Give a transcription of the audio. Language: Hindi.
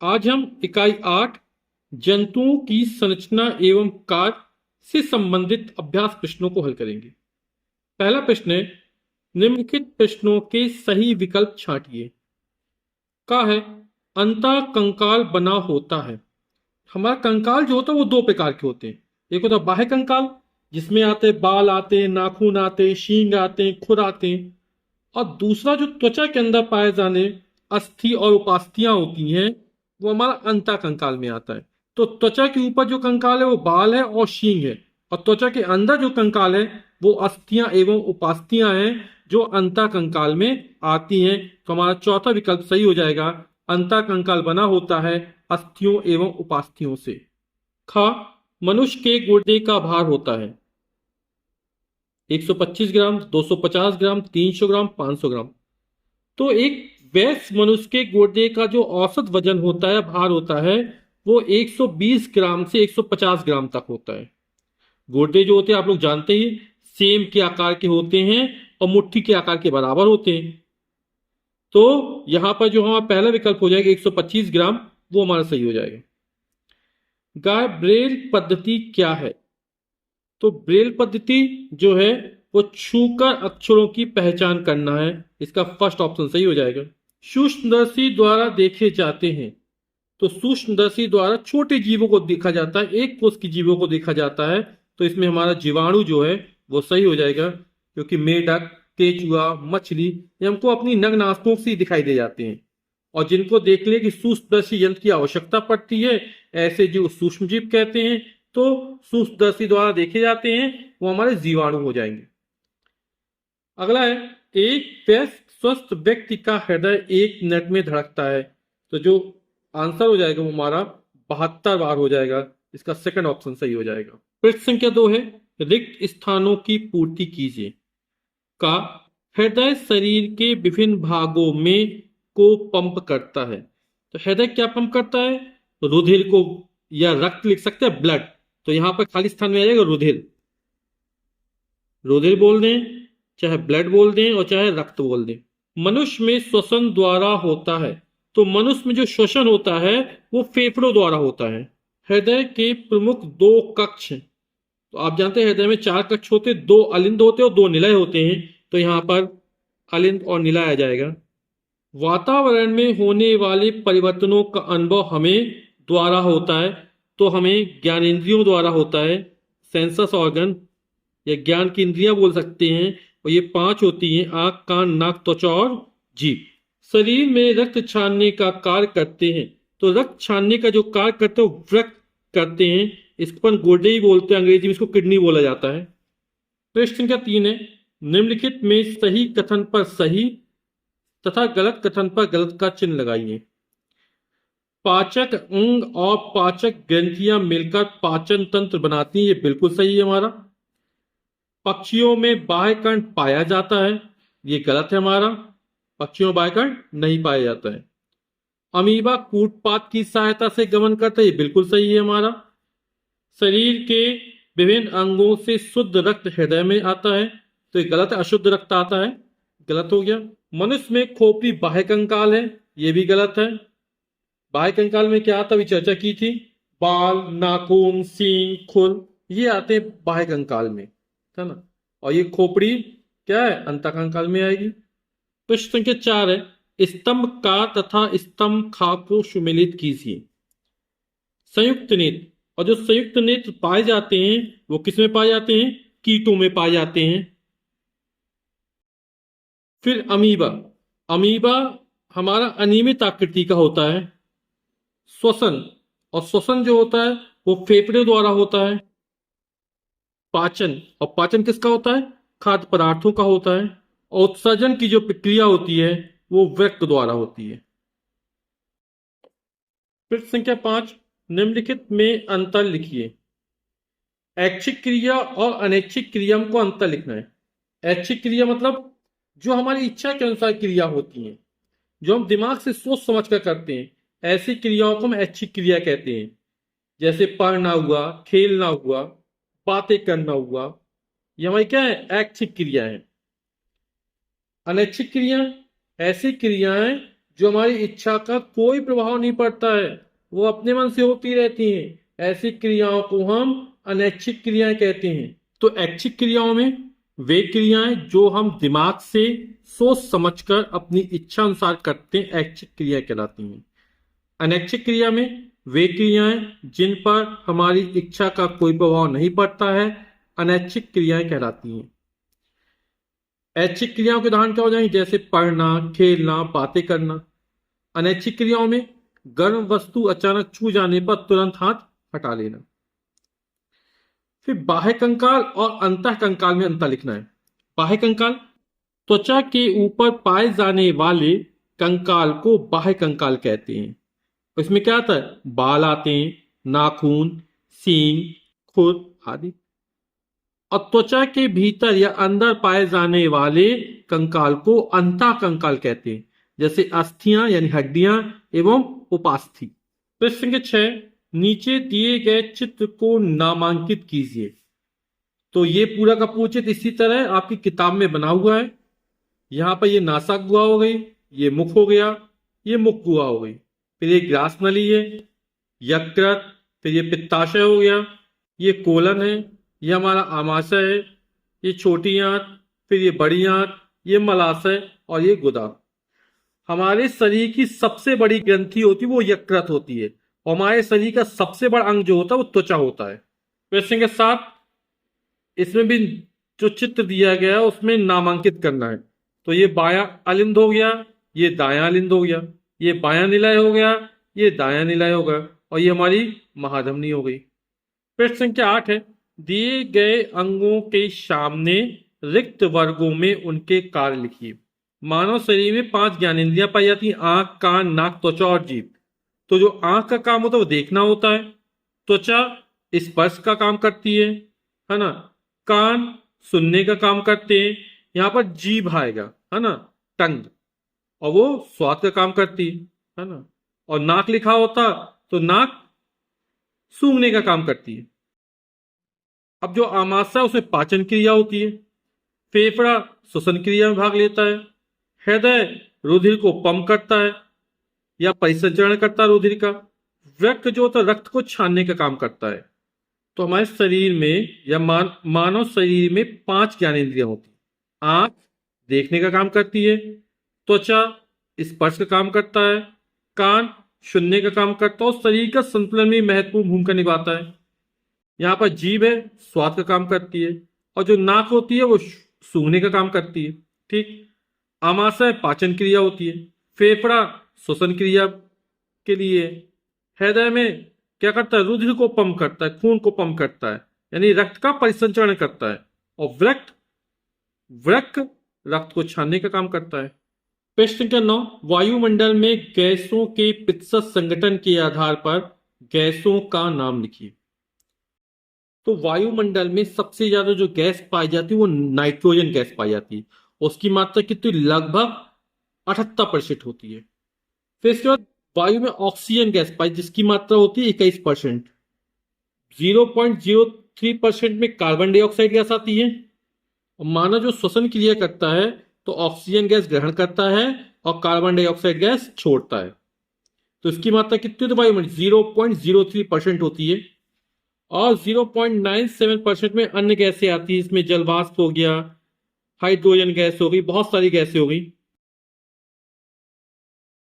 आज हम इकाई 8 जंतुओं की संरचना एवं कार्य से संबंधित अभ्यास प्रश्नों को हल करेंगे। पहला प्रश्न है, निम्नलिखित प्रश्नों के सही विकल्प छांटिए। का है अंतः कंकाल बना होता है। हमारा कंकाल जो होता है वो दो प्रकार के होते हैं। एक होता है बाह्य कंकाल, जिसमें आते हैं बाल आते हैं, नाखून आते हैं, शींग आते हैं, खुर आते हैं। और दूसरा जो त्वचा के अंदर पाए जाने अस्थि और उपास्थियां होती हैं, वो हमारा अंतः कंकाल में आता है। तो त्वचा के ऊपर जो कंकाल है वो बाल है और शींग है, और त्वचा के अंदर जो कंकाल है वो अस्थियां एवं उपास्थियां हैं जो अंतः कंकाल में आती हैं। तो हमारा चौथा विकल्प सही हो जाएगा, अंतः कंकाल बना होता है अस्थियों एवं उपास्थियों से। ख मनुष्य के गुर्दे का भार होता है 125 ग्राम, 250 ग्राम, 300 ग्राम, 500 ग्राम। तो एक वयस्क मनुष्य के गुर्दे का जो औसत वजन होता है, भार होता है, वो 120 ग्राम से 150 ग्राम तक होता है। गुर्दे जो होते हैं आप लोग जानते ही सेम के आकार के होते हैं और मुट्ठी के आकार के बराबर होते हैं। तो यहां पर जो हमारा पहला विकल्प हो जाएगा 125 ग्राम, वो हमारा सही हो जाएगा। गाय ब्रेल पद्धति क्या है? तो ब्रेल पद्धति जो है वो छूकर अक्षरों की पहचान करना है। इसका फर्स्ट ऑप्शन सही हो जाएगा। सूक्ष्मदर्शी द्वारा देखे जाते हैं। तो सूक्ष्मदर्शी द्वारा छोटे जीवों को देखा जाता है, एक कोष की जीवों को देखा जाता है। तो इसमें हमारा जीवाणु जो है वो सही हो जाएगा, क्योंकि मेढक, केचुआ, मछली ये हमको अपनी नग्न नासों से ही दिखाई दे जाते हैं। और जिनको देख ले कि सूक्ष्मदर्शी यंत्र की आवश्यकता पड़ती है, ऐसे जीव सूक्ष्म जीव कहते हैं। तो सूक्ष्मदर्शी द्वारा देखे जाते हैं, वो हमारे जीवाणु हो जाएंगे। अगला है, एक वयस्क स्वस्थ व्यक्ति का हृदय 1 मिनट में धड़कता है। तो जो आंसर हो जाएगा वो हमारा 72 बार हो जाएगा। इसका सेकंड ऑप्शन सही हो जाएगा। प्रश्न संख्या 2 है, रिक्त स्थानों की पूर्ति कीजिए। का हृदय शरीर के विभिन्न भागों में को पंप करता है। तो हृदय क्या पंप करता है? रुधिर को, या रक्त लिख सकते हैं, ब्लड। तो यहां पर खाली स्थान में आ जाएगा रुधिर। रुधिर बोल दें, चाहे ब्लड बोल दें, और चाहे रक्त बोल दें। मनुष्य में श्वसन द्वारा होता है। तो मनुष्य में जो श्वसन होता है वो फेफड़ों द्वारा होता है। हृदय के प्रमुख 2 कक्ष हैं। तो आप जानते हैं हृदय में 4 कक्ष होते हैं, 2 अलिंद होते हैं और 2 निलय होते हैं। तो यहां पर अलिंद और निलय आ जाएगा। वातावरण में होने वाले परिवर्तनों का अनुभव हमें द्वारा होता है। तो हमें ज्ञानेंद्रियों द्वारा होता है, सेंसस ऑर्गन या ज्ञान की इंद्रियां बोल सकते हैं। और ये 5 होती हैं, आंख, कान, नाक, त्वचा और जीभ। शरीर में रक्त छानने का कार्य करते हैं। तो रक्त छानने का जो कार्य करते हैं वो वृक्क करते हैं। इसको अपन गुर्दे ही बोलते हैं, अंग्रेजी में इसको किडनी बोला जाता है। प्रश्न संख्या 3 है, निम्नलिखित में सही कथन पर सही तथा गलत कथन पर गलत का चिन्ह लगाइए। पाचक अंग और पाचक ग्रंथियां मिलकर पाचन तंत्र बनाती हैं, ये बिल्कुल सही है हमारा। पक्षियों में बाह्य कर्ण पाया जाता है, ये गलत है हमारा। पक्षियों में बाह्य कर्ण नहीं पाया जाता है। अमीबा कूटपात की सहायता से गमन करता है, ये बिल्कुल सही है हमारा। शरीर के विभिन्न अंगों से शुद्ध रक्त हृदय में आता है, तो ये गलत है, अशुद्ध रक्त आता है, गलत हो गया। मनुष्य में खोपड़ी बाह्य कंकाल है, ये भी गलत है। बाह्य कंकाल में क्या आता है, अभी चर्चा की थी, बाल, नाखून, सींग, खुर, ये आते हैं बाह्य कंकाल में, है ना। और ये खोपड़ी क्या है, अंतः कंकाल में आएगी। प्रश्न संख्या 4 है, स्तंभ का तथा स्तंभ खा को सुमेलित कीजिए। संयुक्त नेत्र। और जो संयुक्त नेत्र पाए जाते हैं वो किसमें पाए जाते हैं? कीटों में पाए जाते हैं। फिर अमीबा। अमीबा हमारा अनियमित आकृति का होता है। श्वसन, और श्वसन जो होता है वो फेफड़े द्वारा होता है। पाचन, और पाचन किसका होता है? खाद्य पदार्थों का होता है। और उत्सर्जन की जो प्रक्रिया होती है वो वृक्क द्वारा होती है। प्रश्न संख्या 5, निम्नलिखित में अंतर लिखिए। ऐच्छिक क्रिया और अनैच्छिक क्रिया को अंतर लिखना है। ऐच्छिक क्रिया मतलब जो हमारी इच्छा के अनुसार क्रिया होती है, जो हम दिमाग से सोच समझ कर करते हैं, ऐसी क्रियाओं को हम ऐच्छिक क्रिया कहते हैं। जैसे पढ़ना हुआ, खेलना हुआ, बातें करना हुआ, ये हमारी क्या है, ऐच्छिक क्रिया है। अनैच्छिक क्रिया ऐसी क्रियाएं जो हमारी इच्छा का कोई प्रभाव नहीं पड़ता है, वो अपने मन से होती रहती हैं। ऐसी क्रियाओं को हम अनैच्छिक क्रियाएं कहते हैं। तो ऐच्छिक क्रियाओं में वे क्रियाएं जो हम दिमाग से सोच समझकर अपनी इच्छा अनुसार करते हैं, ऐच्छिक क्रिया कहलाती हैं। अनैच्छिक क्रिया में वे क्रियाएं जिन पर हमारी इच्छा का कोई प्रभाव नहीं पड़ता है, अनैच्छिक क्रियाएं कहलाती हैं। ऐच्छिक क्रियाओं के उदाहरण क्या हो जाएंगे? जैसे पढ़ना, खेलना, बातें करना। अनैच्छिक क्रियाओं में गर्म वस्तु अचानक छू जाने पर तुरंत हाथ हटा लेना। फिर बाह्य कंकाल और अंतः कंकाल में अंतर लिखना है। बाह्य कंकाल त्वचा के ऊपर पाए जाने वाले कंकाल को बाह्य कंकाल कहते हैं। इसमें क्या आता है? बाल आते हैं, नाखून, सींग, खुर आदि। और त्वचा के भीतर या अंदर पाए जाने वाले कंकाल को अंतः कंकाल कहते हैं, जैसे अस्थियां यानी हड्डियां एवं उपास्थि। प्रश्न संख्या 6, नीचे दिए गए चित्र को नामांकित कीजिए। तो ये पूरा का पूरा चित्र इसी तरह आपकी किताब में बना हुआ है। यहां पर ये नासा गुहा हो गई, ये मुख हो गया, ये मुख गुहा हो गई, फिर ये ग्रास नली है, यकृत, फिर ये पित्ताशय हो गया, ये कोलन है, ये हमारा आमाशय है, ये छोटी आंत, फिर ये बड़ी आंत, ये मलाशय और ये गुदा। हमारे शरीर की सबसे बड़ी ग्रंथि होती है वो यकृत होती है, और हमारे शरीर का सबसे बड़ा अंग जो होता है वो त्वचा होता है। प्रश्न के साथ इसमें भी जो चित्र दिया गया है उसमें नामांकित करना है। तो ये बायां अलिंद हो गया, ये दायां अलिंद हो गया, ये बायां निलय हो गया, ये दायां निलय हो गया, और ये हमारी महाधमनी हो गई। प्रश्न संख्या 8 है, दिए गए अंगों के सामने रिक्त वर्गों में उनके कार्य लिखिए। मानव शरीर में 5 ज्ञानेंद्रियां पाई जाती हैं, आंख, कान, नाक, त्वचा और जीभ। तो जो आंख का काम होता है वो देखना होता है, त्वचा स्पर्श का काम करती है ना, कान सुनने का काम करते हैं, यहाँ पर जीभ आएगा, है ना, टंग, और वो स्वाद का काम करती है ना, और नाक लिखा होता तो नाक सूंघने का काम करती है। अब जो आमाशय है उसमें पाचन क्रिया होती है, फेफड़ा श्वसन क्रिया में भाग लेता है, हृदय रुधिर को पंप करता है या परिसंचरण करता है रुधिर का, वृक्क जो होता है रक्त को छानने का काम करता है। तो हमारे शरीर में या मानव शरीर में 5 ज्ञानेंद्रियां होती हैं। आंख देखने का काम करती है, त्वचा स्पर्श का काम करता है, कान सुनने का काम करता है और शरीर का संतुलन में महत्वपूर्ण भूमिका निभाता है। यहाँ पर जीभ है, स्वाद का काम करती है, और जो नाक होती है वो सूंघने का काम करती है। ठीक, आमाशय पाचन क्रिया होती है, फेफड़ा श्वसन क्रिया के लिए, हृदय में क्या करता है? रुधिर को पंप करता है, खून को पंप करता है, यानी रक्त का परिसंचरण करता है, और वृक्क रक्त को छानने का काम करता है। प्रश्न संख्या 9, वायुमंडल में गैसों के प्रतिशत संगठन के आधार पर गैसों का नाम लिखिए। तो वायुमंडल में सबसे ज्यादा जो गैस पाई जाती है वो नाइट्रोजन गैस पाई जाती है, उसकी मात्रा कितनी? लगभग 78% होती है। फिर इसके बाद वायु में ऑक्सीजन गैस पाई जिसकी मात्रा होती है 21%। 0.03% में कार्बन डाइऑक्साइड गैस आती है, और मानव जो श्वसन क्रिया करता है तो ऑक्सीजन गैस ग्रहण करता है और कार्बन डाइऑक्साइड गैस छोड़ता है। तो इसकी मात्रा कितनी होती है वायुमंडल? 0.03% होती है। और 0.97% में अन्य गैसें आती है, इसमें जलवाष्प हो गया, हाइड्रोजन गैस हो गई, बहुत सारी गैसें हो गई।